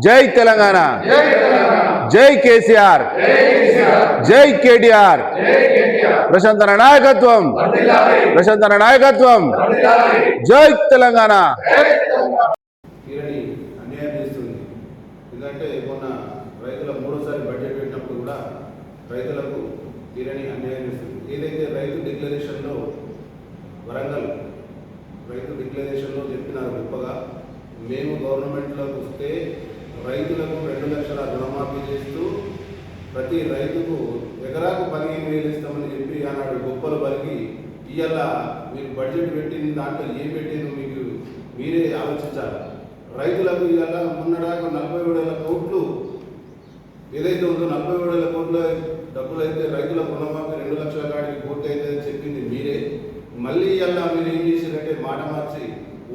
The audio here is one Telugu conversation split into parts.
జై తెలంగాణ, జై కేసీఆర్, జై కేటీఆర్, ప్రశాంతన నాయకత్వం, ప్రశాంతన నాయకత్వం, జై తెలంగాణ. అన్యాయం చేస్తుంది. ఎందుకంటే మొన్న రైతుల మూడోసారి బడ్జెట్ పెట్టినప్పుడు కూడా రైతులకు తీరని అన్యాయం చేస్తుంది. ఏదైతే రైతు డిక్లరేషన్లో వరంగల్ రైతు డిక్లరేషన్లో చెప్పినారు గొప్పగా, మేము గవర్నమెంట్లోకి వస్తే రైతులకు 2 లక్షల రుణమాఫీ చేస్తూ ప్రతి రైతుకు ఎకరాకు 15,000 ఇస్తామని చెప్పి ఆనాడు గొప్పలు పలికి, ఇవాళ మీరు బడ్జెట్ పెట్టిన దాంట్లో ఏం పెట్టిందో మీకు మీరే ఆలోచించాలి. రైతులకు ఇవాళ మొన్నడాక 47,000 కోట్లు ఏదైతే ఉందో 47,000 కోట్ల డబ్బులు అయితే రైతులకు రుణమాఫీ 2 లక్షల కాడికి పూర్తి అయితే చెప్పింది మీరే. మళ్ళీ ఇవాళ మీరు ఏం చేశారంటే మాట మార్చి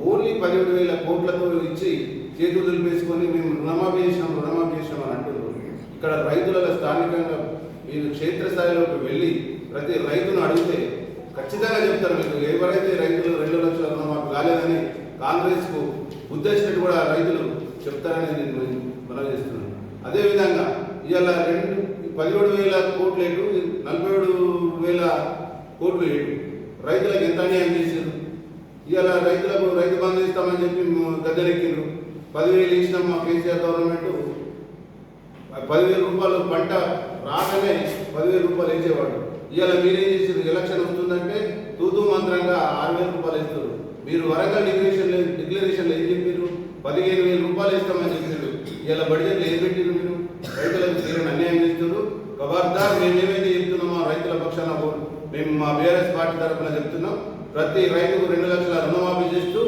ఓన్లీ 17,000 కోట్లతో ఇచ్చి చేతులు దులిపేసుకొని మేము రుణమాఫీ చేసినాం అని అంటున్నారు. ఇక్కడ రైతుల స్థానికంగా మీరు క్షేత్రస్థాయిలోకి వెళ్ళి ప్రతి రైతును అడిగితే ఖచ్చితంగా చెప్తారు. మీకు ఎవరైతే రైతులు 2 లక్షల రుణమాఫీ కాలేదని కాంగ్రెస్కు ఉద్దేశించి కూడా రైతులు చెప్తారని నేను మనం చేస్తున్నాను. అదేవిధంగా ఇవాళ 17,000 కోట్లు ఏటు, 47,000 కోట్లు ఏటు, రైతులకు ఎంత అన్యాయం చేశారు. ఇవాళ రైతులకు రైతు బంధు ఇస్తామని చెప్పి గద్దెనెక్కిండ్రు. 10,000 ఇచ్చినాం మా కేసీఆర్ గవర్నమెంట్. 10,000 రూపాయలు పంట రాగానే 10,000 రూపాయలు వేసేవాడు. ఇవాళ మీరేం చేసారు, ఎలక్షన్ వస్తుందంటే తూతూ మంత్రంగా 6,000 రూపాయలు ఇస్తారు. మీరు వరంగల్ డిక్లరేషన్లో ఏం చెప్పారు, 15,000 రూపాయలు ఇస్తామని చెప్పారు. ఇవాళ బడ్జెట్లో ఏం పెట్టారు, మీరు రైతులకు తీరని అన్యాయం చేస్తారు. ఖబర్దార్, మేమేమైతే చెప్తున్నామో రైతుల పక్షాన మేము మా బీఆర్ఎస్ పార్టీ తరఫున చెప్తున్నాం. ప్రతి రైతుకు 2 లక్షల రుణమాఫీ చేస్తూ,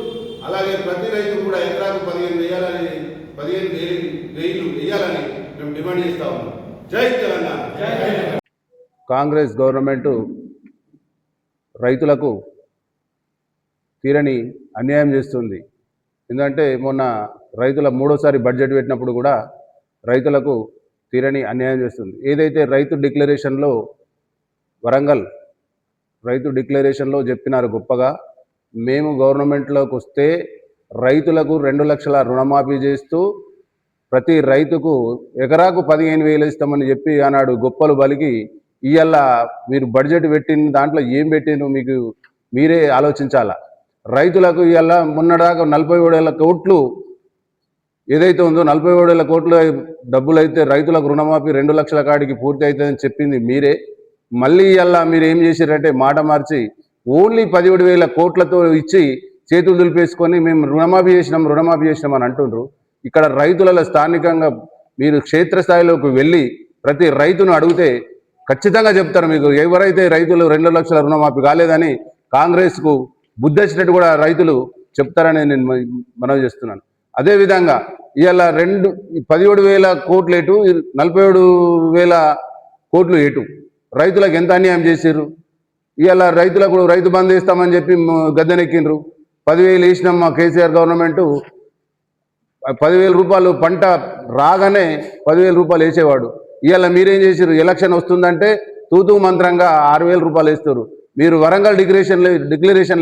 అలాగే ప్రతి రైతు కూడా ఎకరాకు 15,000 వేయాలని మేము డిమాండ్ చేస్తా ఉన్నాం. జై తెలంగాణ. కాంగ్రెస్ గవర్నమెంట్ రైతులకు తీరని అన్యాయం చేస్తుంది. ఎందుకంటే మొన్న రైతుల మూడోసారి బడ్జెట్ పెట్టినప్పుడు కూడా రైతులకు తీరని అన్యాయం చేస్తుంది. ఏదైతే రైతు డిక్లరేషన్లో వరంగల్ రైతు డిక్లరేషన్లో చెప్పినారు గొప్పగా, మేము గవర్నమెంట్లోకి వస్తే రైతులకు 2 లక్షల రుణమాఫీ చేస్తూ ప్రతి రైతుకు ఎకరాకు 15,000 ఇస్తామని చెప్పి ఆనాడు గొప్పలు బలికి, ఇవాళ మీరు బడ్జెట్ పెట్టిన దాంట్లో ఏం పెట్టిందో మీకు మీరే ఆలోచించాలా. రైతులకు ఇవాళ మొన్నదాకా 47,000 కోట్లు ఏదైతే ఉందో 47,000 కోట్ల డబ్బులు అయితే రైతులకు రుణమాఫీ 2 లక్షల కాడికి పూర్తి అవుతుందని చెప్పింది మీరే. మళ్ళీ ఇవాళ మీరు ఏం చేశారంటే మాట మార్చి ఓన్లీ 17,000 కోట్లతో ఇచ్చి చేతులు దులిపేసుకొని మేము రుణమాఫీ చేసినాం అని అంటుండ్రు. ఇక్కడ రైతుల స్థానికంగా మీరు క్షేత్రస్థాయిలోకి వెళ్ళి ప్రతి రైతును అడిగితే ఖచ్చితంగా చెప్తారు. మీకు ఎవరైతే రైతులు 2 లక్షల రుణమాఫీ కాలేదని కాంగ్రెస్కు బుద్ధొచ్చినట్టు కూడా రైతులు చెప్తారని నేను మనవి చేస్తున్నాను. అదేవిధంగా ఇవాళ 17,000 కోట్లు ఏటు, 47,000 కోట్లు ఏటు, రైతులకు ఎంత అన్యాయం చేశారు. ఇవాళ రైతులకు రైతు బంధు ఇస్తామని చెప్పి గద్దెనెక్కిండ్రు. 10,000 వేసినాం మా కేసీఆర్ గవర్నమెంట్. 10,000 రూపాయలు పంట రాగానే 10,000 రూపాయలు వేసేవాడు. ఇవాళ మీరేం చేశారు, ఎలక్షన్ వస్తుందంటే తూతూ మంత్రంగా 6,000 రూపాయలు వేస్తారు. మీరు వరంగల్ డిక్లరేషన్లో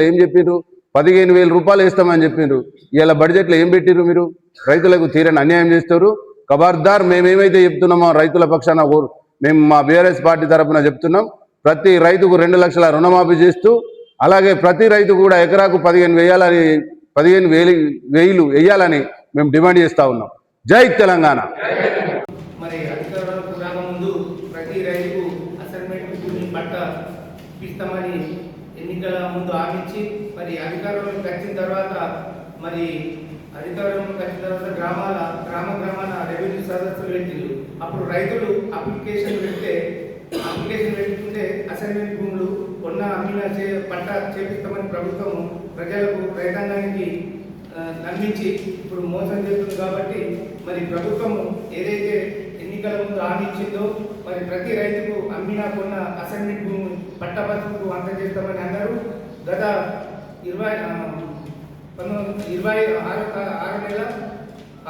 ఏం చెప్పారు, 15,000 రూపాయలు వేస్తామని చెప్పిండ్రు. ఇవాళ బడ్జెట్లో ఏం పెట్టిరు, మీరు రైతులకు తీరని అన్యాయం చేస్తారు. ఖబర్దార్, మేమేమైతే చెప్తున్నామో రైతుల పక్షాన మేము మా బీఆర్ఎస్ పార్టీ తరఫున చెప్తున్నాం. ప్రతి రైతుకు 2 లక్షల రుణమాఫీ చేస్తూ, అలాగే ప్రతి రైతు కూడా ఎకరాకు 15,000 వేయాలని మేము డిమాండ్ చేస్తూ ఉన్నాం. జై తెలంగాణ. మరి అధికారులకు రాకముందు ప్రతి రైతుకు అసైన్మెంట్ భూమి పట్ట ఇస్తామని ఎన్నికల ముందు హామీ, మరి అధికారంలోకి వచ్చిన తర్వాత గ్రామాల రెవెన్యూ సదస్సులు పెట్టింది. అప్పుడు రైతులు అప్లికేషన్ పెట్టుకుంటే అసైన్మెంట్ భూములు అమ్మిన పట్ట చేపిస్తామని ప్రభుత్వం రైతాంగానికి నమ్మించి ఇప్పుడు మోసం చేస్తుంది. కాబట్టి మరి ప్రభుత్వం ఏదైతే ఎన్నికల ముందు హామీ ఇచ్చిందో మరి ప్రతి రైతుకు అమ్మినా కొన్న అసైన్మెంట్ భూమి పట్టభద్రులకు అందజేస్తామని అన్నారు. గత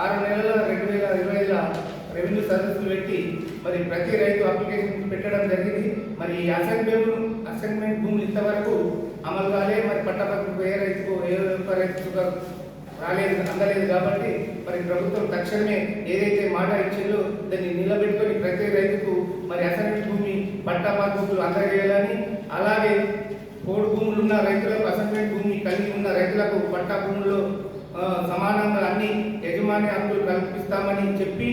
6 నెలల 2025 రెవెన్యూ సదస్సులు పెట్టి మరి ప్రతి రైతు అప్లికేషన్ పెట్టడం జరిగింది. మరి ఈ అసైన్మెంట్ భూములు ఇంతవరకు అమలు కాలే. మరి పట్టభద్రులకు ఏ రైతుకు అందలేదు. కాబట్టి మరి ప్రభుత్వం తక్షణమే ఏదైతే మాట ఇచ్చిందో దాన్ని నిలబెట్టుకొని ప్రతి రైతుకు మరి అసైన్మెంట్ భూమి పట్టా పాస్బుక్లు అందజేయాలని, అలాగే పోడు భూములు ఉన్న రైతులకు అసైన్మెంట్ భూమి కలిగి ఉన్న రైతులకు పట్టా భూముల్లో సమానంగా అన్ని యజమాని హక్కులు కల్పిస్తామని చెప్పి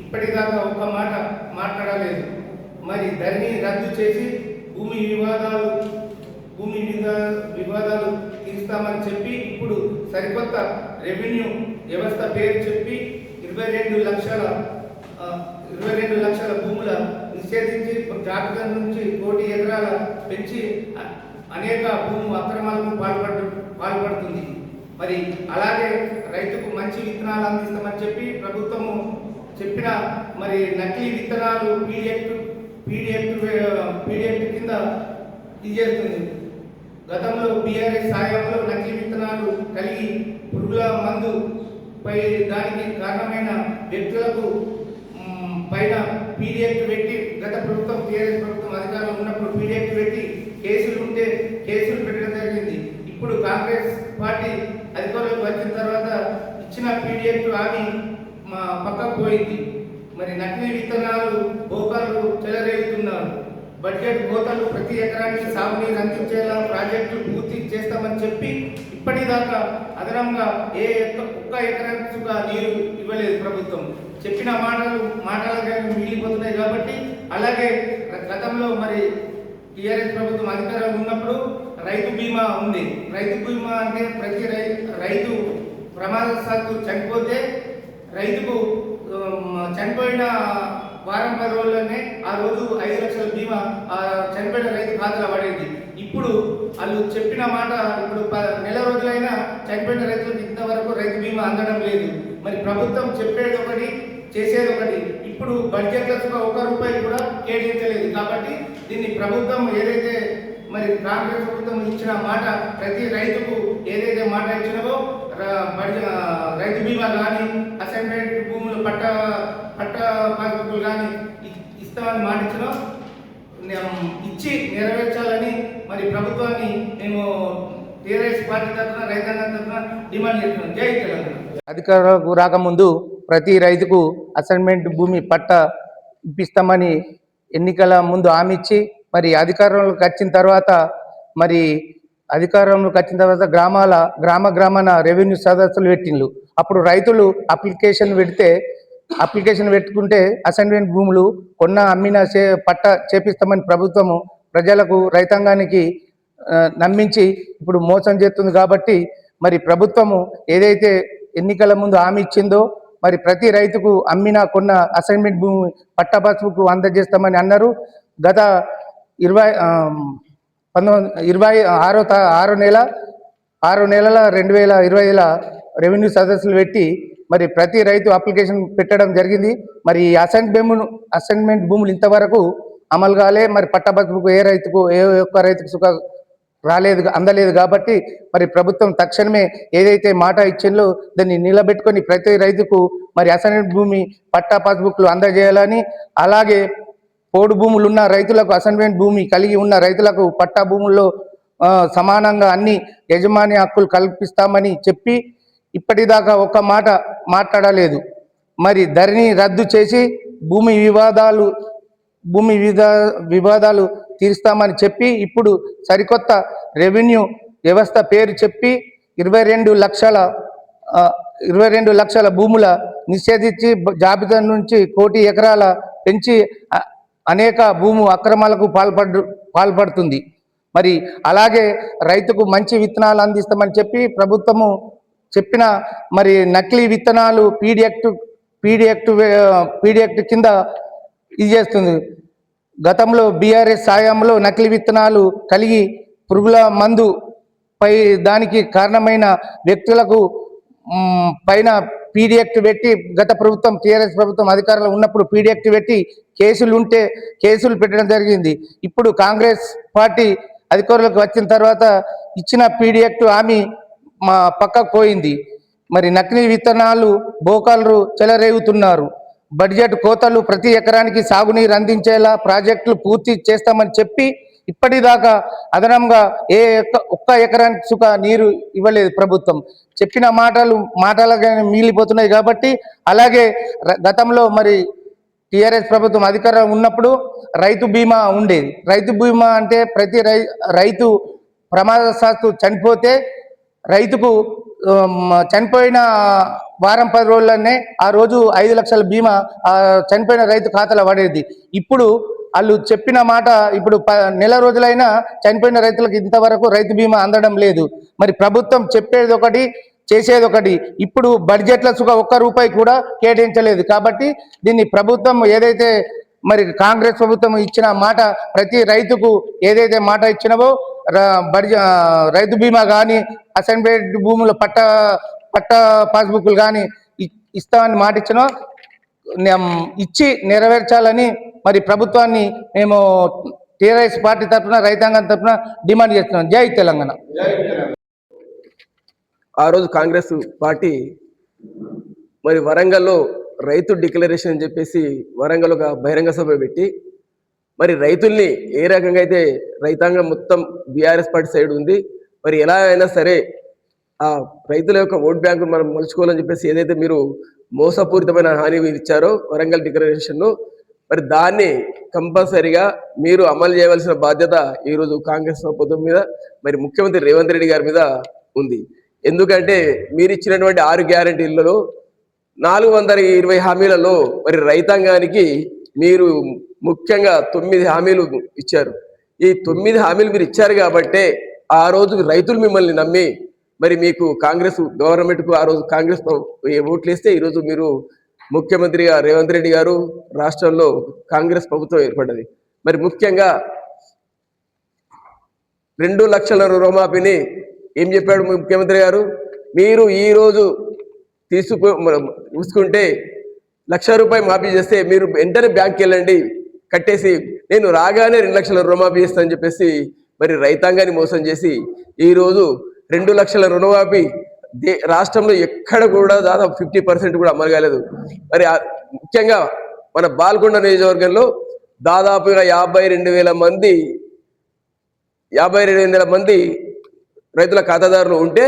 ఇప్పటిదాకా ఒక్క మాట మాట్లాడలేదు. మరి దాన్ని రద్దు చేసి భూమి వివాదాలు తీరుస్తామని చెప్పి ఇప్పుడు సరికొత్త రెవెన్యూ వ్యవస్థ పేరు చెప్పి 22 లక్షల భూముల నిషేధించి జాబితా నుంచి 1 కోటి ఎకరాల పెంచి అనేక భూము అక్రమాలకు పాల్పడుతుంది. మరి అలాగే రైతుకు మంచి విత్తనాలు అందిస్తామని చెప్పి ప్రభుత్వము చెప్పిన మరి నకిలీ విత్తనాలు పీడిఎఫ్ కింద తీసేస్తుంది. గతంలో బీఆర్ఎస్ సాయంలో నకిలీ విత్తనాలు కలిగి పురుగుల మందు పై దానికి కారణమైన వ్యక్తులకు పైన పీడిఎఫ్ పెట్టి గత ప్రభుత్వం టీఆర్ఎస్ ప్రభుత్వం అధికారంలో ఉన్నప్పుడు పీడిఎఫ్ పెట్టి కేసులు పెట్టడం జరిగింది. ఇప్పుడు కాంగ్రెస్ పార్టీ అధికారంలోకి వచ్చిన తర్వాత ఇచ్చిన పీడిఎఫ్ హామీ పక్కకు పోయింది. మరి నకిలీ విత్తనాలు బోకాలు చెలరేగుతున్నారు. బడ్జెట్ కోతలు ప్రతి ఎకరానికి సాగునీరు అందించేలా ప్రాజెక్టులు పూర్తి చేస్తామని చెప్పి ఇప్పటిదాకా అదనంగా ఒక్క ఎకరానికి నీరు ఇవ్వలేదు ప్రభుత్వం. చెప్పిన మాటలుగా మిగిలిపోతున్నాయి. కాబట్టి అలాగే గతంలో మరి టీఆర్ఎస్ ప్రభుత్వం అధికారంలో ఉన్నప్పుడు రైతు బీమా ఉంది. రైతు బీమా అంటే ప్రతి రైతు ప్రమాదవశాత్తు చనిపోతే రైతుకు చనిపోయిన వారం 10 రోజుల్లోనే ఆ రోజు 5 లక్షల బీమా చనిపోయిన రైతు ఖాతాలో పడేది. ఇప్పుడు వాళ్ళు చెప్పిన మాట ఇప్పుడు నెల రోజులైనా చనిపోయిన రైతులకు ఇంతవరకు రైతు బీమా అందడం లేదు. మరి ప్రభుత్వం చెప్పేది ఒకటి చేసేది ఒకటి. ఇప్పుడు బడ్జెట్లో ₹1 కూడా కేటాయించలేదు. కాబట్టి దీన్ని ప్రభుత్వం ఏదైతే మరి కాంగ్రెస్ ప్రభుత్వం ఇచ్చిన మాట ప్రతి రైతుకు ఏదైతే మాట ఇచ్చినవో రైతు బీమా కానీ అసైన్మెంట్ భూములు పట్ట పాస్బుక్లు కానీ ఇస్తామని మాట ఇచ్చినా ఇచ్చి నెరవేర్చాలని మరి ప్రభుత్వాన్ని మేము టీఆర్ఎస్ పార్టీ తరఫున రైతాంగం తరఫున డిమాండ్ చేస్తున్నాం. జై తెలంగాణ. అధికారులకు రాకముందు ప్రతి రైతుకు అసైన్మెంట్ భూమి పట్ట ఇప్పిస్తామని ఎన్నికల ముందు హామీ ఇచ్చి మరి అధికారంలోకి వచ్చిన తర్వాత గ్రామాన రెవెన్యూ సదస్సులు పెట్టిండ్రు. అప్పుడు రైతులు అప్లికేషన్ పెట్టుకుంటే అసైన్మెంట్ భూములు కొన్న అమ్మిన పట్ట చేపిస్తామని ప్రభుత్వము ప్రజలకు రైతాంగానికి నమ్మించి ఇప్పుడు మోసం చేస్తుంది. కాబట్టి మరి ప్రభుత్వము ఏదైతే ఎన్నికల ముందు హామీ ఇచ్చిందో మరి ప్రతి రైతుకు అమ్మిన కొన్న అసైన్మెంట్ భూమి పట్టా పాస్బుక్ అందజేస్తామని అన్నారు. గత 6 నెలల 2020 రెవెన్యూ సదస్సులు పెట్టి మరి ప్రతి రైతు అప్లికేషన్ పెట్టడం జరిగింది. మరి అసైన్మెంట్ భూములు ఇంతవరకు అమలు కాలే. మరి పట్టా పాస్బుక్ ఏ ఒక్క రైతుకు అందలేదు. కాబట్టి మరి ప్రభుత్వం తక్షణమే ఏదైతే మాట ఇచ్చిందో దాన్ని నిలబెట్టుకొని ప్రతి రైతుకు మరి అసైన్మెంట్ భూమి పట్టా పాస్బుక్లు అందజేయాలని, అలాగే పోడు భూములు ఉన్న రైతులకు అసైన్మెంట్ భూమి కలిగి ఉన్న రైతులకు పట్టా భూముల్లో సమానంగా అన్ని యజమాని హక్కులు కల్పిస్తామని చెప్పి ఇప్పటిదాకా ఒక్క మాట మాట్లాడలేదు. మరి ధరణి రద్దు చేసి భూమి వివాదాలు తీరుస్తామని చెప్పి ఇప్పుడు సరికొత్త రెవెన్యూ వ్యవస్థ పేరు చెప్పి 22 లక్షల భూముల నిషేధించి జాబితా నుంచి 1 కోటి ఎకరాల పెంచి అనేక భూము అక్రమాలకు పాల్పడుతుంది. మరి అలాగే రైతుకు మంచి విత్తనాలు అందిస్తామని చెప్పి ప్రభుత్వము చెప్పిన మరి నకిలీ విత్తనాలు పీడిఎఫ్ కింద ఇది చేస్తుంది. గతంలో బీఆర్ఎస్ సాయంలో నకిలీ విత్తనాలు కలిగి పురుగుల మందు పై దానికి కారణమైన వ్యక్తులకు పైన పీడిఎఫ్ పెట్టి గత ప్రభుత్వం టీఆర్ఎస్ ప్రభుత్వం అధికారంలో ఉన్నప్పుడు పీడిఎఫ్ పెట్టి కేసులు పెట్టడం జరిగింది. ఇప్పుడు కాంగ్రెస్ పార్టీ అధికారులకు వచ్చిన తర్వాత ఇచ్చిన పీడిఎఫ్ హామీ పక్కకు పోయింది. మరి నకిలీ విత్తనాలు బోకాలు చెలరేగుతున్నారు. బడ్జెట్ కోతలు ప్రతి ఎకరానికి సాగునీరు అందించేలా ప్రాజెక్టులు పూర్తి చేస్తామని చెప్పి ఇప్పటిదాకా అదనంగా ఒక్క ఎకరానికి సుఖ నీరు ఇవ్వలేదు ప్రభుత్వం. చెప్పిన మాటలుగానే మిగిలిపోతున్నాయి. కాబట్టి అలాగే గతంలో మరి టిఆర్ఎస్ ప్రభుత్వం అధికారం ఉన్నప్పుడు రైతు బీమా ఉండేది. రైతు బీమా అంటే ప్రతి రైతు ప్రమాదవశాత్తు చనిపోతే రైతుకు చనిపోయిన వారం 10 రోజుల్లోనే ఆ రోజు 5 లక్షల బీమా చనిపోయిన రైతు ఖాతాలో పడేది. ఇప్పుడు వాళ్ళు చెప్పిన మాట ఇప్పుడు నెల రోజులైనా చనిపోయిన రైతులకు ఇంతవరకు రైతు బీమా అందడం లేదు. మరి ప్రభుత్వం చెప్పేది ఒకటి, చేసేది ఒకటి. ఇప్పుడు బడ్జెట్లో ఒక్క రూపాయి కూడా కేటాయించలేదు. కాబట్టి దీన్ని ప్రభుత్వం ఏదైతే మరి కాంగ్రెస్ ప్రభుత్వం ఇచ్చిన మాట, ప్రతి రైతుకు ఏదైతే మాట ఇచ్చినవో రైతు బీమా కానీ, అసైన్మెంట్ భూముల పట్ట పాస్బుక్లు కానీ ఇస్తామని మాట ఇచ్చినా ఇచ్చి నెరవేర్చాలని మరి ప్రభుత్వాన్ని మేము టీఆర్ఎస్ పార్టీ తరఫున, రైతాంగం తరఫున డిమాండ్ చేస్తున్నాం. జై తెలంగాణ. ఆ రోజు కాంగ్రెస్ పార్టీ మరి వరంగల్లో రైతు డిక్లరేషన్ అని చెప్పేసి వరంగల్ ఒక బహిరంగ సభ పెట్టి మరి రైతుల్ని ఏ రకంగా అయితే రైతాంగం మొత్తం బీఆర్ఎస్ పార్టీ సైడ్ ఉంది, మరి ఎలా అయినా సరే ఆ రైతుల యొక్క ఓట్ బ్యాంకు మనం మలుచుకోవాలని చెప్పేసి ఏదైతే మీరు మోసపూరితమైన హామీ ఇచ్చారో వరంగల్ డిక్లరేషన్లో, మరి దాన్ని కంపల్సరీగా మీరు అమలు చేయవలసిన బాధ్యత ఈరోజు కాంగ్రెస్ ప్రభుత్వం మీద, మరి ముఖ్యమంత్రి రేవంత్ రెడ్డి గారి మీద ఉంది. ఎందుకంటే మీరు ఇచ్చినటువంటి 6 గ్యారెంటీలలో 420 హామీలలో మరి రైతాంగానికి మీరు ముఖ్యంగా 9 హామీలు ఇచ్చారు. ఈ 9 హామీలు మీరు ఇచ్చారు కాబట్టే ఆ రోజు రైతులు మిమ్మల్ని నమ్మి మరి మీకు కాంగ్రెస్ గవర్నమెంట్కు ఆ రోజు కాంగ్రెస్ ఓట్లు వేస్తే ఈరోజు మీరు ముఖ్యమంత్రిగా రేవంత్ రెడ్డి గారు, రాష్ట్రంలో కాంగ్రెస్ ప్రభుత్వం ఏర్పడ్డది. మరి ముఖ్యంగా 2 లక్షల రుణమాఫీని ఏం చెప్పాడు ముఖ్యమంత్రి గారు, మీరు ఈరోజు చూసుకుంటే ₹1,00,000 మాఫీ చేస్తే మీరు వెంటనే బ్యాంక్కి వెళ్ళండి, కట్టేసి నేను రాగానే 2 లక్షల రుణమాఫీ చేస్తానని చెప్పేసి మరి రైతాంగాన్ని మోసం చేసి ఈరోజు 2 లక్షల రుణమాఫీ రాష్ట్రంలో ఎక్కడ కూడా దాదాపు 50% కూడా అమలు కాలేదు. మరి ముఖ్యంగా మన బాల్కొండ నియోజకవర్గంలో దాదాపుగా 52,000 మంది రైతుల ఖాతాదారులు ఉంటే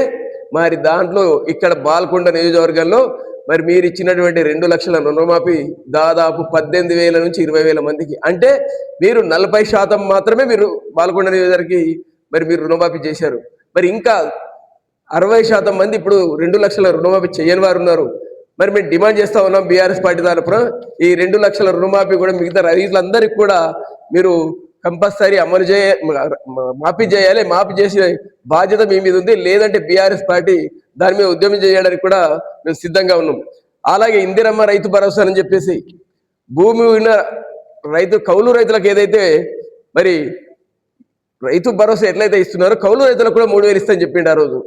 మరి దాంట్లో ఇక్కడ బాల్కొండ నియోజకవర్గంలో మరి మీరు ఇచ్చినటువంటి 2 లక్షల రుణమాఫీ దాదాపు 18,000 నుంచి 20,000 మందికి, అంటే మీరు 40% మాత్రమే మీరు బాల్కొండ నియోజకవర్గానికి మరి మీరు రుణమాఫీ చేశారు. మరి ఇంకా 60% మంది ఇప్పుడు 2 లక్షల రుణమాఫీ చేయని వారు ఉన్నారు. మరి మేము డిమాండ్ చేస్తా ఉన్నాం బీఆర్ఎస్ పార్టీ తరఫున ఈ 2 లక్షల రుణమాఫీ కూడా మిగతా రైతులందరికీ కూడా మీరు కంపల్సరీ మాఫీ చేయాలి. మాఫీ చేసే బాధ్యత మీ మీద ఉంది. లేదంటే బీఆర్ఎస్ పార్టీ దాని మీద ఉద్యమం చేయడానికి కూడా మేము సిద్ధంగా ఉన్నాం. అలాగే ఇందిరమ్మ రైతు భరోసా అని చెప్పేసి భూమి ఉన్న కౌలు రైతులకు ఏదైతే మరి రైతు భరోసా ఎట్లయితే ఇస్తున్నారో కౌలు రైతులకు కూడా 3,000 ఇస్తామని చెప్పిండు ఆ రోజు.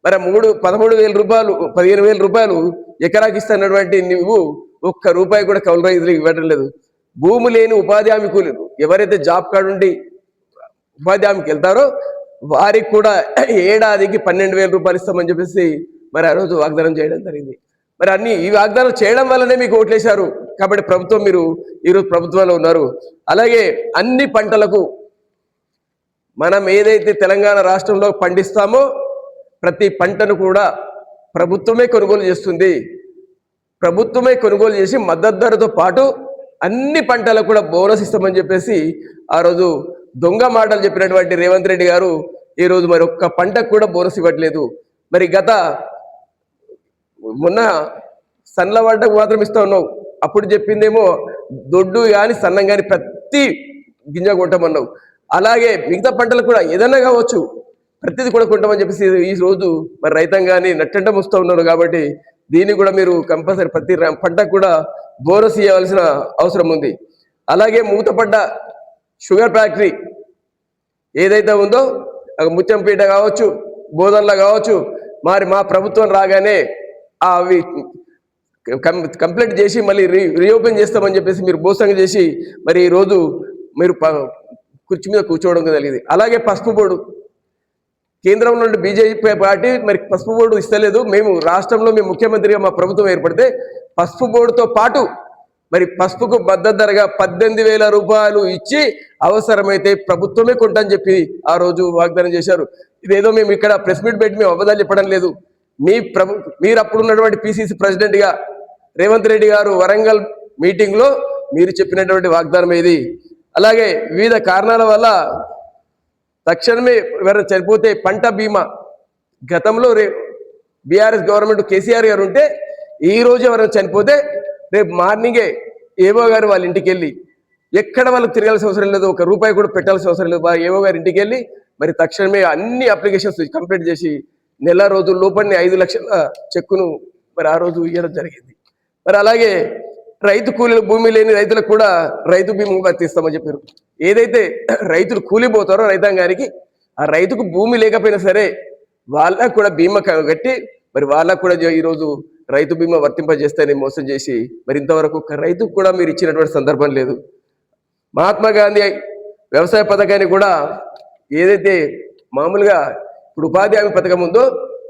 మరి 13,000 రూపాయలు 15,000 రూపాయలు ఎకరాకి ఇస్తున్నటువంటి నువ్వు ₹1 కూడా కౌలు రైతులకు ఇవ్వడం లేదు. భూమి లేని ఉపాధి హామీ కూలీలు ఎవరైతే జాబ్ కార్డు ఉండి ఉపాధి హామీకి వెళ్తారో వారికి కూడా ఏడాదికి 12,000 రూపాయలు ఇస్తామని చెప్పేసి మరి ఆ రోజు వాగ్దానం చేయడం జరిగింది. మరి ఈ వాగ్దానం చేయడం వల్లనే మీకు ఓట్లేశారు. కాబట్టి ప్రభుత్వం మీరు ఈరోజు ప్రభుత్వంలో ఉన్నారు. అలాగే అన్ని పంటలకు మనం ఏదైతే తెలంగాణ రాష్ట్రంలో పండిస్తామో ప్రతి పంటను కూడా ప్రభుత్వమే కొనుగోలు చేస్తుంది. ప్రభుత్వమే కొనుగోలు చేసి మద్దతు ధరతో పాటు అన్ని పంటలకు కూడా బోనస్ ఇస్తామని చెప్పేసి ఆ రోజు దొంగ మాటలు చెప్పినటువంటి రేవంత్ రెడ్డి గారు ఈరోజు మరి ఒక్క పంటకు కూడా బోనస్ ఇవ్వట్లేదు. మరి మొన్న సన్నల పంటకు మాత్రం ఇస్తా ఉన్నావు, అప్పుడు చెప్పిందేమో దొడ్డు కానీ సన్నం కానీ ప్రతి గింజ కొంటామన్నావు. అలాగే మిగతా పంటలు కూడా ఏదైనా కావచ్చు ప్రతిదీ కూడా కొంటామని చెప్పేసి ఈ రోజు మరి రైతాంగాన్ని నట్టంట ముస్తూ ఉన్నారు. కాబట్టి దీన్ని కూడా మీరు కంపల్సరీ ప్రతి పంటకు కూడా బోనస్ ఇవ్వాల్సిన అవసరం ఉంది. అలాగే మూతపడ్డ షుగర్ ఫ్యాక్టరీ ఏదైతే ఉందో ముత్యంపేట కావచ్చు, బోధనలో కావచ్చు, మరి మా ప్రభుత్వం రాగానే అవి కంప్లీట్ చేసి మళ్ళీ రీఓపెన్ చేస్తామని చెప్పేసి మీరు బోసంగా చేసి మరి ఈరోజు మీరు కుర్చీ మీద కూర్చోవడం జరిగింది. అలాగే పసుపు బోర్డు కేంద్రంలో నుండి బీజేపీ పార్టీ మరి పసుపు బోర్డు ఇస్తలేదు. మేము రాష్ట్రంలో మేము ముఖ్యమంత్రిగా మా ప్రభుత్వం ఏర్పడితే పసుపు బోర్డుతో పాటు మరి పసుపుకు మద్దతు ధరగా 18,000 రూపాయలు ఇచ్చి అవసరమైతే ప్రభుత్వమే కొంటని చెప్పి ఆ రోజు వాగ్దానం చేశారు. ఇదేదో మేము ఇక్కడ ప్రెస్ మీట్ పెట్టి మేము అబద్ధాలు చెప్పడం లేదు. మీరు అప్పుడు ఉన్నటువంటి పిసిసి ప్రెసిడెంట్ గా రేవంత్ రెడ్డి గారు వరంగల్ మీటింగ్ లో మీరు చెప్పినటువంటి వాగ్దానం ఇది. అలాగే వివిధ కారణాల వల్ల తక్షణమే ఎవరైనా చనిపోతే పంట బీమా గతంలో బీఆర్ఎస్ గవర్నమెంట్ కేసీఆర్ గారు ఉంటే ఈ రోజు ఎవరైనా చనిపోతే రేపు మార్నింగే ఏవో గారు వాళ్ళ ఇంటికి వెళ్ళి ఎక్కడ వాళ్ళకి తిరగాల్సిన అవసరం లేదు, 1 రూపాయి కూడా పెట్టాల్సిన అవసరం లేదు. ఏవో గారి ఇంటికి వెళ్ళి మరి తక్షణమే అన్ని అప్లికేషన్స్ కంప్లీట్ చేసి నెల రోజుల లోపలనే 5 లక్షల చెక్కును మరి ఆ రోజు ఇవ్వడం జరిగింది. మరి అలాగే రైతు కూలీలు భూమి లేని రైతులకు కూడా రైతు బీమా వర్తిస్తామని చెప్పారు. ఏదైతే రైతులు కూలిపోతారో రైతాంగానికి ఆ రైతుకు భూమి లేకపోయినా సరే వాళ్ళకు కూడా బీమా కట్టి మరి వాళ్ళకు కూడా ఈరోజు రైతు బీమా వర్తింపజేస్తాయని మోసం చేసి మరి ఇంతవరకు రైతుకు కూడా మీరు ఇచ్చినటువంటి సందర్భం లేదు. మహాత్మా గాంధీ వ్యవసాయ పథకాన్ని కూడా ఏదైతే మామూలుగా ఇప్పుడు ఉపాధి హామీ పథకం ఉందో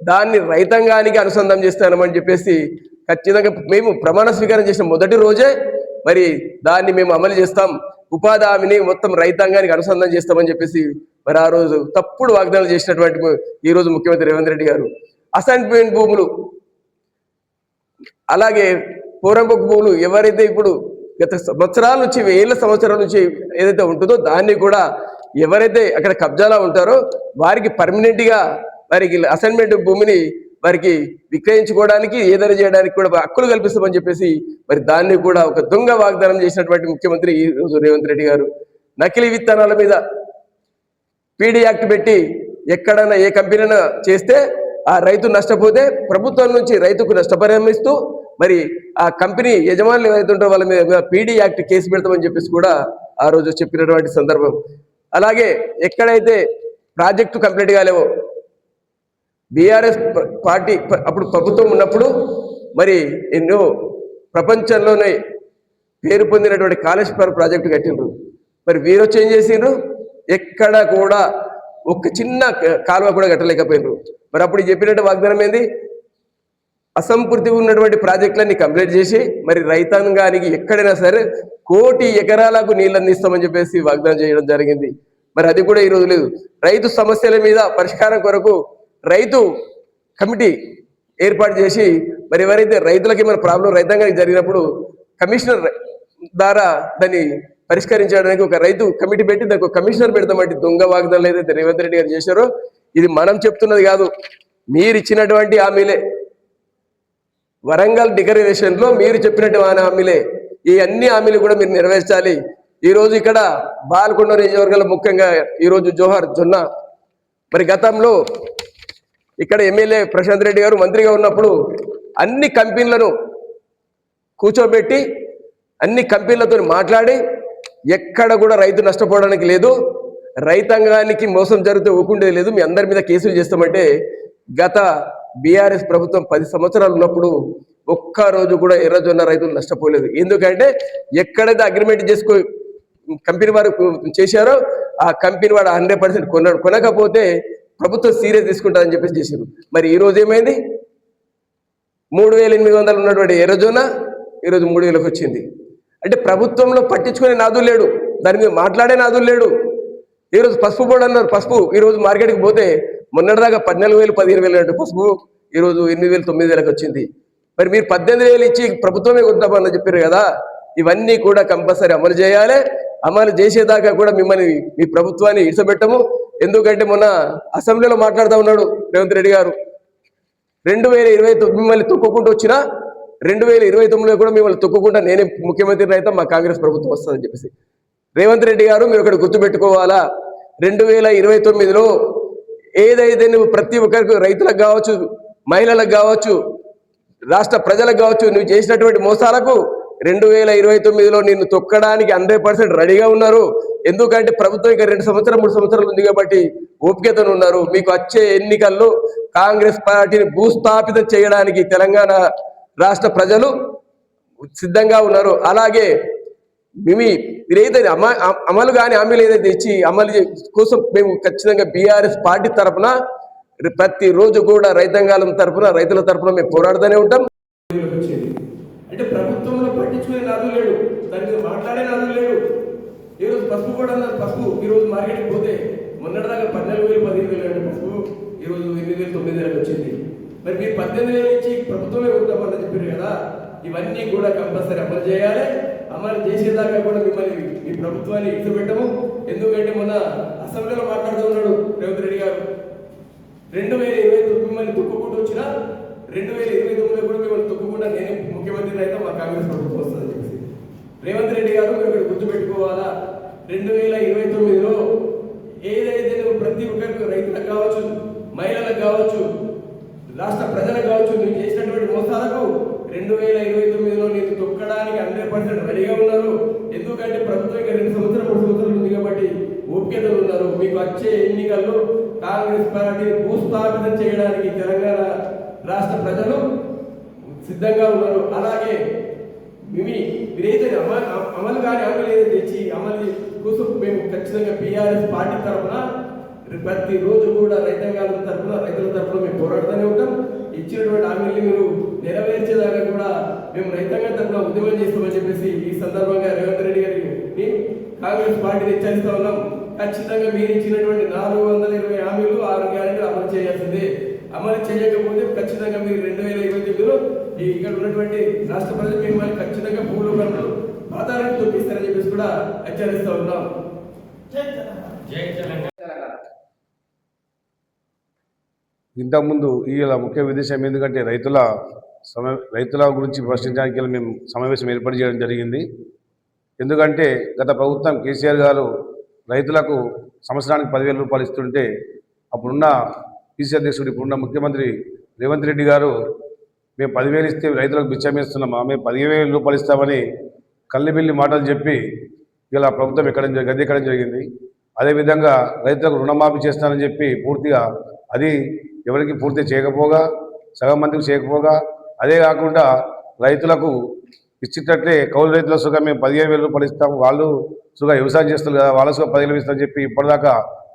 దాన్ని రైతాంగానికి అనుసంధానం చేస్తామని చెప్పేసి ఖచ్చితంగా మేము ప్రమాణ స్వీకారం చేసిన మొదటి రోజే మరి దాన్ని మేము అమలు చేస్తాం, ఉపాధి హామీని మొత్తం రైతాంగానికి అనుసంధానం చేస్తామని చెప్పేసి మరి ఆ రోజు తప్పుడు వాగ్దానాలు చేసినటువంటి ఈ రోజు ముఖ్యమంత్రి రేవంత్ రెడ్డి గారు అసైన్మెంట్ భూములు అలాగే పూర్వపు భూములు ఎవరైతే ఇప్పుడు గత సంవత్సరాల నుంచి 1000 సంవత్సరాల నుంచి ఏదైతే ఉంటుందో దాన్ని కూడా ఎవరైతే అక్కడ కబ్జాలో ఉంటారో వారికి పర్మనెంట్ గా వారికి అసైన్మెంట్ భూమిని వారికి విక్రయించుకోవడానికి ఏదైనా చేయడానికి కూడా హక్కులు కల్పిస్తామని చెప్పేసి మరి దాన్ని కూడా ఒక దొంగ వాగ్దానం చేసినటువంటి ముఖ్యమంత్రి ఈ రోజు రేవంత్ రెడ్డి గారు నకిలీ విత్తనాల మీద పీడీ యాక్ట్ పెట్టి ఎక్కడైనా ఏ కంపెనీ చేస్తే ఆ రైతు నష్టపోతే ప్రభుత్వం నుంచి రైతుకు నష్టపరిహారం ఇస్తూ మరి ఆ కంపెనీ యజమానులు ఏవైతే ఉంటారో వాళ్ళ మీద పీడీ యాక్ట్ కేసు పెడతామని చెప్పేసి కూడా ఆ రోజు చెప్పినటువంటి సందర్భం. అలాగే ఎక్కడైతే ప్రాజెక్టు కంప్లీట్ కాలేవో బీఆర్ఎస్ పార్టీ అప్పుడు ప్రభుత్వం ఉన్నప్పుడు మరి ఎన్నో ప్రపంచంలోనే పేరు పొందినటువంటి కాళేశ్వరం ప్రాజెక్టు కట్టిండ్రు. మరి వీరొచ్చి ఏం చేసిండ్రు, ఎక్కడ కూడా ఒక చిన్న కాలువ కూడా కట్టలేకపోయినరు. మరి అప్పుడు చెప్పినట్టు వాగ్దానం ఏంది, అసంపూర్తి ఉన్నటువంటి ప్రాజెక్టులన్నీ కంప్లీట్ చేసి మరి రైతాంగానికి ఎక్కడైనా సరే 1 కోటి ఎకరాలకు నీళ్ళు అందిస్తామని చెప్పేసి వాగ్దానం చేయడం జరిగింది. మరి అది కూడా ఈరోజు లేదు. రైతు సమస్యల మీద పరిష్కారం కొరకు రైతు కమిటీ ఏర్పాటు చేసి మరి ఎవరైతే రైతులకి మన ప్రాబ్లం రైతాంగానికి జరిగినప్పుడు కమిషనర్ ద్వారా దాన్ని పరిష్కరించడానికి ఒక రైతు కమిటీ పెట్టి దానికి ఒక కమిషనర్ పెడతామంటే దొంగ వాగ్దానాలు ఏదైతే రేవంత్ రెడ్డి గారు చేశారో ఇది మనం చెప్తున్నది కాదు, మీరు ఇచ్చినటువంటి హామీలే. వరంగల్ డిక్లరేషన్ లో మీరు చెప్పినట్టు హామీలే. ఈ అన్ని హామీలు కూడా మీరు నెరవేర్చాలి. ఈ రోజు ఇక్కడ బాల్కొండ నియోజకవర్గంలో ముఖ్యంగా ఈరోజు జోహార్ జొన్న మరి గతంలో ఇక్కడ ఎమ్మెల్యే ప్రశాంత్ రెడ్డి గారు మంత్రిగా ఉన్నప్పుడు అన్ని కంపెనీలను కూర్చోబెట్టి అన్ని కంపెనీలతో మాట్లాడి ఎక్కడ కూడా రైతు నష్టపోవడానికి లేదు, రైతాంగానికి మోసం జరిగితే ఊకుండేది లేదు, మీ అందరి మీద కేసులు చేస్తామంటే గత బీఆర్ఎస్ ప్రభుత్వం 10 సంవత్సరాలు ఉన్నప్పుడు ఒక్క రోజు కూడా ఎర్రజొన్న రైతులు నష్టపోలేదు. ఎందుకంటే ఎక్కడైతే అగ్రిమెంట్ చేసుకో కంపెనీ వారు చేశారో ఆ కంపెనీ వాడు 100% కొన్నాడు, కొనకపోతే ప్రభుత్వం సీరియస్ తీసుకుంటుందని చెప్పేసి చేశారు. మరి ఈ రోజు ఏమైంది, 3800 ఉన్నటువంటి ఎర్రజొన్న ఈరోజు 3000కి వచ్చింది. అంటే ప్రభుత్వంలో పట్టించుకునే నాదులు లేడు, దాని మీద మాట్లాడే నాదులు లేడు. ఈరోజు పసుపు బోర్డు అన్నారు, పసుపు ఈరోజు మార్కెట్కి పోతే మొన్నటిదాకా 14,000 15,000 అంటే పసుపు ఈరోజు 8,000 9,000కి వచ్చింది. మరి మీరు 18,000 ఇచ్చి ప్రభుత్వమే కొద్దామని చెప్పారు కదా. ఇవన్నీ కూడా కంపల్సరీ అమలు చేయాలి. అమలు చేసేదాకా కూడా మిమ్మల్ని మీ ప్రభుత్వాన్ని ఇడిసబెట్టము. ఎందుకంటే మొన్న అసెంబ్లీలో మాట్లాడుతూ ఉన్నాడు రేవంత్ రెడ్డి గారు, 2029 మిమ్మల్ని తొక్కుకుంటూ వచ్చినా 2029లో కూడా మిమ్మల్ని తొక్కుకుంటా నేనే ముఖ్యమంత్రి అయితే మా కాంగ్రెస్ ప్రభుత్వం వస్తుందని చెప్పేసి. రేవంత్ రెడ్డి గారు మీరు ఒకటి గుర్తుపెట్టుకోవాలా, 2029లో ఏదైతే నువ్వు ప్రతి ఒక్కరికి రైతులకు కావచ్చు, మహిళలకు కావచ్చు, రాష్ట్ర ప్రజలకు కావచ్చు, నువ్వు చేసినటువంటి మోసాలకు 2029లో నిన్ను తొక్కడానికి 100% రెడీగా ఉన్నారు. ఎందుకంటే ప్రభుత్వం ఇక 2 సంవత్సరాలు 3 సంవత్సరాలు ఉంది కాబట్టి ఓపికతో ఉన్నారు. మీకు వచ్చే ఎన్నికల్లో కాంగ్రెస్ పార్టీని భూస్థాపితం చేయడానికి తెలంగాణ రాష్ట్ర ప్రజలు సిద్ధంగా ఉన్నారు. అలాగే మీరైతే అమలు కాని హామీలు ఏదైతే ఇచ్చి అమలు కోసం మేము ఖచ్చితంగా బీఆర్ఎస్ పార్టీ తరఫున ప్రతిరోజు కూడా రైతాంగాల తరఫున రైతుల తరఫున మేము పోరాడుతూనే ఉంటాం. అంటే ప్రభుత్వంలో పట్టించుకునే నాదు లేడు, దాని మీద మాట్లాడే నాదు లేడు. ఈరోజు పసుపు కూడా అన్నారు, పసుపు ఈరోజు మార్కెట్కి పోతే మొన్నటిదాకా 14,000 15,000 అంటే పసుపు ఈరోజు 8,000 9,000 వచ్చింది. మరి మీరు 18,000 ఇచ్చి ప్రభుత్వమే ఉంటామని చెప్పారు కదా. ఇవన్నీ కూడా కంపల్సరీ అమలు చేయాలి. అమలు చేసేదాకా కూడా మిమ్మల్ని మీ ప్రభుత్వాన్ని ఇష్టపెట్టము. ఎందుకంటే మొన్న అసెంబ్లీలో మాట్లాడుతూ ఉన్నాడు రేవంత్ రెడ్డి గారు, 2029 మిమ్మల్ని తొక్కుకుంటూ వచ్చిన 2029లో కూడా మిమ్మల్ని తొక్కుకుండా నేను ముఖ్యమంత్రి అయితే మా కాంగ్రెస్ ప్రభుత్వం వస్తుందని చెప్పేసి. రేవంత్ రెడ్డి గారు మీరు ఇక్కడ గుర్తుపెట్టుకోవాలా, 2029లో ఏదైతే నువ్వు ప్రతి ఒక్కరికి రైతులకు కావచ్చు, మహిళలకు కావచ్చు, రాష్ట్ర ప్రజలకు కావచ్చు, నువ్వు చేసినటువంటి మోసాలకు 2029లో నేను తొక్కడానికి 100% రెడీగా ఉన్నారు. ఎందుకంటే ప్రభుత్వం ఇక 2 సంవత్సరాలు 3 సంవత్సరాలు ఉంది కాబట్టి ఓపికలు ఉన్నారు. మీకు వచ్చే ఎన్నికల్లో కాంగ్రెస్ పార్టీని భూస్థాపితం చేయడానికి తెలంగాణ రాష్ట్ర ప్రజలు సిద్ధంగా ఉన్నారు. అలాగే మీరైతే అమలు కాని హామీలు ఏదైతే తెచ్చి అమలు కోసం మేము ఖచ్చితంగా బీఆర్ఎస్ పార్టీ తరఫున ప్రతిరోజు కూడా రైతాంగాల తరఫున రైతుల తరఫున మేము పోరాడుతూనే ఉంటాం. ఇచ్చినటువంటి హామీలు మీరు నెరవేర్చేదాకా కూడా మేము రైతాంగం తరఫున ఉద్యమం చేస్తామని చెప్పేసి ఈ సందర్భంగా రేవంత్ రెడ్డి గారికి కాంగ్రెస్ పార్టీని హెచ్చరిస్తా ఉన్నాం. ఖచ్చితంగా మీరు ఇచ్చినటువంటి 420 హామీలు 6 గ్యారెంటీలు అమలు చేయాల్సిందే. అమలు చేయకపోతే ఖచ్చితంగా మీరు 2029లో ఇక్కడ ఉన్నటువంటి రాష్ట్ర ప్రజలు మిమ్మల్ని ఖచ్చితంగా భూలోకంలో పాతాళాన్ని తొక్కిస్తారని చెప్పేసి కూడా హెచ్చరిస్తా ఉన్నాం. ఇంతకుముందు ఈ ముఖ్య ఉద్దేశం ఎందుకంటే రైతుల గురించి ప్రశ్నించడానికి మేము సమావేశం ఏర్పాటు చేయడం జరిగింది. ఎందుకంటే గత ప్రభుత్వం కేసీఆర్ గారు రైతులకు సంవత్సరానికి 10,000 రూపాయలు ఇస్తుంటే అప్పుడున్న పీసీ అధ్యక్షుడు ఇప్పుడున్న ముఖ్యమంత్రి రేవంత్ రెడ్డి గారు మేము 10,000 ఇస్తే రైతులకు బిచ్చమేస్తున్నామా, మేము 15,000 రూపాయలు ఇస్తామని కల్లిబిల్లి మాటలు చెప్పి ఇలా ప్రభుత్వం గద్దెక్కడం జరిగింది. అదేవిధంగా రైతులకు రుణమాఫీ చేస్తానని చెప్పి పూర్తిగా అది ఎవరికి పూర్తి చేయకపోగా, సగం మందికి చేయకపోగా, అదే కాకుండా రైతులకు ఇచ్చేటట్లే కౌలు రైతుల సుగా మేము 15,000 రూపాయలు ఇస్తాం, వాళ్ళు సుగా వ్యవసాయం చేస్తారు కదా వాళ్ళ సుగా 10,000 ఇస్తామని చెప్పి ఇప్పటిదాకా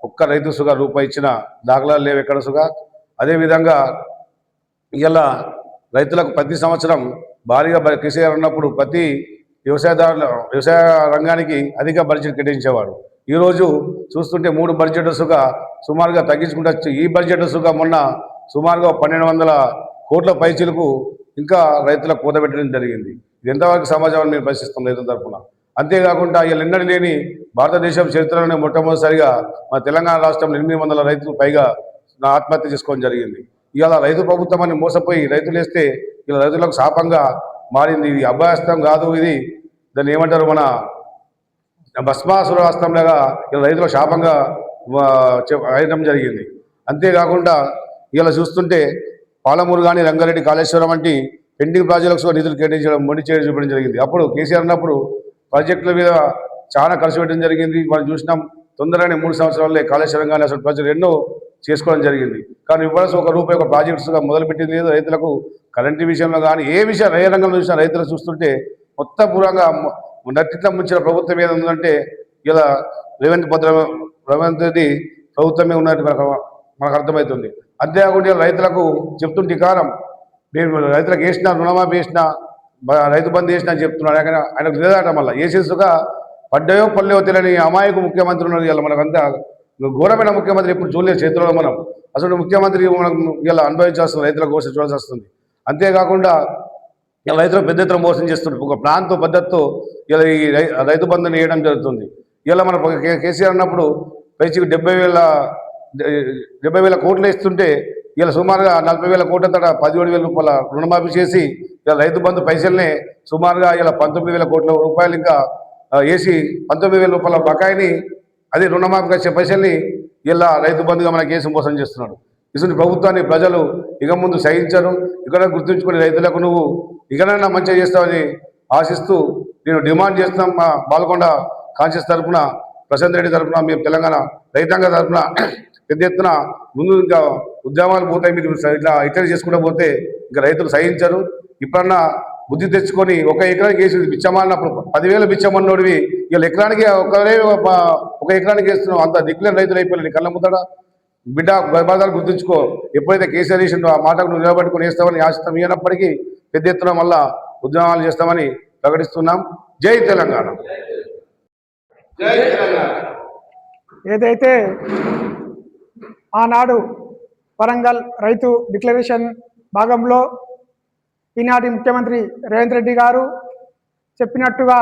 ఒక్క రైతు సుగా రూపాయి ఇచ్చిన దాఖలాలు లేవు ఎక్కడ సుగా. అదేవిధంగా ఇలా రైతులకు ప్రతి సంవత్సరం భారీగా కేసీఆర్ ఉన్నప్పుడు ప్రతి వ్యవసాయ రంగానికి అధిక బడ్జెట్ కేటాయించేవాడు. ఈరోజు చూస్తుంటే 3 బడ్జెట్ సుగా సుమారుగా తగ్గించుకుంటూ ఈ బడ్జెట్ సుగా మొన్న సుమారుగా 1,200 కోట్ల పైచీలకు ఇంకా రైతులకు కూతబెట్టడం జరిగింది. ఇది ఎంతవరకు సమాజాన్ని మేము ప్రశ్నిస్తాం రైతుల తరఫున. అంతేకాకుండా ఇలా ఎన్నడూ లేని భారతదేశం చరిత్రలోనే మొట్టమొదటిసారిగా మన తెలంగాణ రాష్ట్రంలో 800 రైతులు పైగా ఆత్మహత్య చేసుకోవడం జరిగింది. ఇవాళ రైతు ప్రభుత్వం అని మోసపోయి రైతులు వేస్తే ఇలా రైతులకు శాపంగా మారింది. ఇది అభయాస్తం కాదు, ఇది దాన్ని ఏమంటారు మన భస్మాసురాస్త్రంలాగా ఇలా రైతుల శాపంగా వేయడం జరిగింది. అంతేకాకుండా ఇలా చూస్తుంటే పాలమూరు కానీ రంగారెడ్డి కాళేశ్వరం వంటి పెండింగ్ ప్రాజెక్టులకు నిధులు కేటాయించడం మొండి చేయడం చూపడం జరిగింది. అప్పుడు కేసీఆర్ ఉన్నప్పుడు ప్రాజెక్టుల మీద చాలా ఖర్చు పెట్టడం జరిగింది. మనం చూసినాం తొందరగానే 3 సంవత్సరాలే కాళేశ్వరం కానీ అసలు ప్రాజెక్టులు ఎన్నో చేసుకోవడం జరిగింది. కానీ ఇవ్వాల్సి ₹1 ఒక ప్రాజెక్ట్స్గా మొదలుపెట్టింది లేదు. రైతులకు కరెంటు విషయంలో కానీ ఏ రంగంలో చూసినా రైతులు చూస్తుంటే మొత్తం పూర్వంగా నట్టిట్లా ముంచిన ప్రభుత్వం ఏది ఉందంటే ఇలా రేవంత్ రెడ్డి ప్రభుత్వమే ఉన్నట్టు మనకు అర్థమవుతుంది. అంతేకాకుండా రైతులకు చెప్తుంటే కారం మేము రైతులకు వేసినా రుణమాఫీ వేసినా రైతు బంధు వేసినా అని చెప్తున్నాడు. ఆయనకు లేదాట మళ్ళీ ఏసీసుగా పడ్డాయో పల్లెయో తెలియని అమాయక ముఖ్యమంత్రి ఉన్నారు. ఇలా మనకంతా ఘోరమైన ముఖ్యమంత్రి ఎప్పుడు చూడలేదు చేతిలో. మనం అసలు ముఖ్యమంత్రి మనం ఇలా అనుభవించాల్సిన రైతుల కోసం చూడాల్సి వస్తుంది. అంతేకాకుండా ఇలా రైతులు పెద్ద ఎత్తున మోసం చేస్తున్నారు. ఒక ప్రాంత పద్ధతితో ఇలా ఈ రైతు బంధుని వేయడం జరుగుతుంది. ఇలా మన కేసీఆర్ అన్నప్పుడు పైచికి 70,000 కోట్లు ఇస్తుంటే ఇలా సుమారుగా 40,000 కోట్ల తట 17,000 రూపాయల రుణమాఫీ చేసి ఇలా రైతు బంధు పైసల్ని సుమారుగా ఇలా 19,000 కోట్ల రూపాయలు ఇంకా వేసి 19,000 రూపాయల బకాయిని అదే రుణమాఫీ వచ్చే పైసల్ని ఇలా రైతు బంధుగా మనకి వేసి మోసం చేస్తున్నాడు. ఇటువంటి ప్రభుత్వాన్ని ప్రజలు ఇక ముందు సహించరు. ఇక్కడ గుర్తుంచుకుని రైతులకు నువ్వు ఇకనైనా మంచిగా చేస్తావని ఆశిస్తూ నేను డిమాండ్ చేస్తున్నాం. మా బాల్కొండ కాన్షియస్ తరఫున, ప్రశాంత్ రెడ్డి తరఫున, మేము తెలంగాణ రైతాంగ తరఫున పెద్ద ఎత్తున ముందు ఇంకా ఉద్యమాలు పోతాయి. మీరు ఇట్లా ఇతర చేసుకుంటూ పోతే ఇంకా రైతులు సహించరు. ఇప్పుడన్నా బుద్ధి తెచ్చుకొని 1 ఎకరానికి వేసి బిచ్చమాలినప్పుడు 10,000 బిచ్చమన్నోడివి ఇలా ఎకరానికి ఒక ఎకరానికి వేస్తున్నావు. అంత దిక్కులేని రైతులు అయిపోయి కళ్ళ ముద్దడా బిడ్డ గర్భాధాలు గుర్తుంచుకో. ఎప్పుడైతే కేసీఆర్ చేసిండో ఆ మాటకు నువ్వు నిలబెట్టుకుని వేస్తామని ఆశిస్తాం. ఇవ్వనప్పటికీ పెద్ద ఎత్తున మళ్ళా ఉద్యమాలు చేస్తామని ప్రకటిస్తున్నాం. జై తెలంగాణ. జై తెలంగాణ. ఏదైతే ఆనాడు వరంగల్ రైతు డిక్లరేషన్ భాగంలో ఈనాటి ముఖ్యమంత్రి రేవంత్ రెడ్డి గారు చెప్పినట్టుగా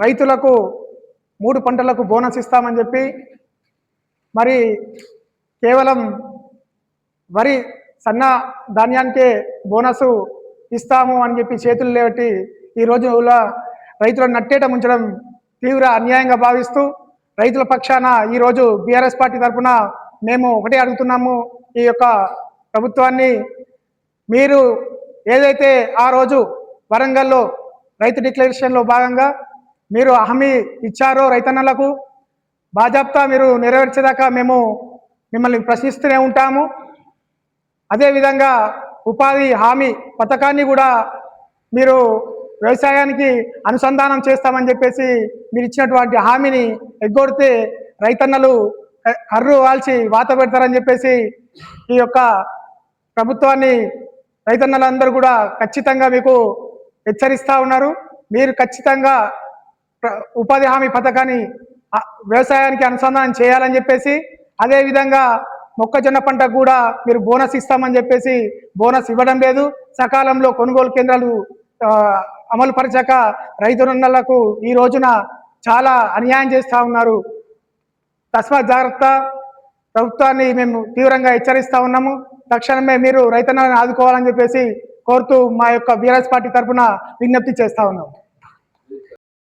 రైతులకు 3 పంటలకు బోనస్ ఇస్తామని చెప్పి మరి కేవలం వరి సన్న ధాన్యానికే బోనసు ఇస్తాము అని చెప్పి చేతులు లేవట్టి ఈ రోజుల రైతులను నట్టేట ముంచడం తీవ్ర అన్యాయంగా భావిస్తూ రైతుల పక్షాన ఈరోజు బీఆర్ఎస్ పార్టీ తరఫున మేము ఒకటే అడుగుతున్నాము. ఈ యొక్క ప్రభుత్వాన్ని మీరు ఏదైతే ఆ రోజు వరంగల్లో రైతు డిక్లరేషన్లో భాగంగా మీరు హామీ ఇచ్చారో రైతన్నలకు బాజాప్తా మీరు నెరవేర్చేదాకా మేము మిమ్మల్ని ప్రశ్నిస్తూనే ఉంటాము. అదేవిధంగా ఉపాధి హామీ పథకాన్ని కూడా మీరు వ్యవసాయానికి అనుసంధానం చేస్తామని చెప్పేసి మీరు ఇచ్చినటువంటి హామీని ఎగ్గొడితే రైతన్నలు కర్రు వాల్చి వాత పెడతారని చెప్పేసి ఈ యొక్క ప్రభుత్వాన్ని రైతన్నలందరూ కూడా ఖచ్చితంగా మీకు హెచ్చరిస్తూ ఉన్నారు. మీరు ఖచ్చితంగా ఉపాధి హామీ పథకాన్ని వ్యవసాయానికి అనుసంధానం చేయాలని చెప్పేసి, అదేవిధంగా మొక్కజొన్న పంటకు కూడా మీరు బోనస్ ఇస్తామని చెప్పేసి బోనస్ ఇవ్వడం లేదు. సకాలంలో కొనుగోలు కేంద్రాలు అమలు పరచక రైతులకు ఈ రోజున చాలా అన్యాయం చేస్తూ ఉన్నారు. తస్మాత్ జాగ్రత్త. ప్రభుత్వాన్ని మేము తీవ్రంగా హెచ్చరిస్తూ ఉన్నాము. తక్షణమే మీరు రైతన్నలను ఆదుకోవాలని చెప్పేసి కోరుతూ మా యొక్క బీఆర్ఎస్ పార్టీ తరఫున విజ్ఞప్తి చేస్తూ ఉన్నాము.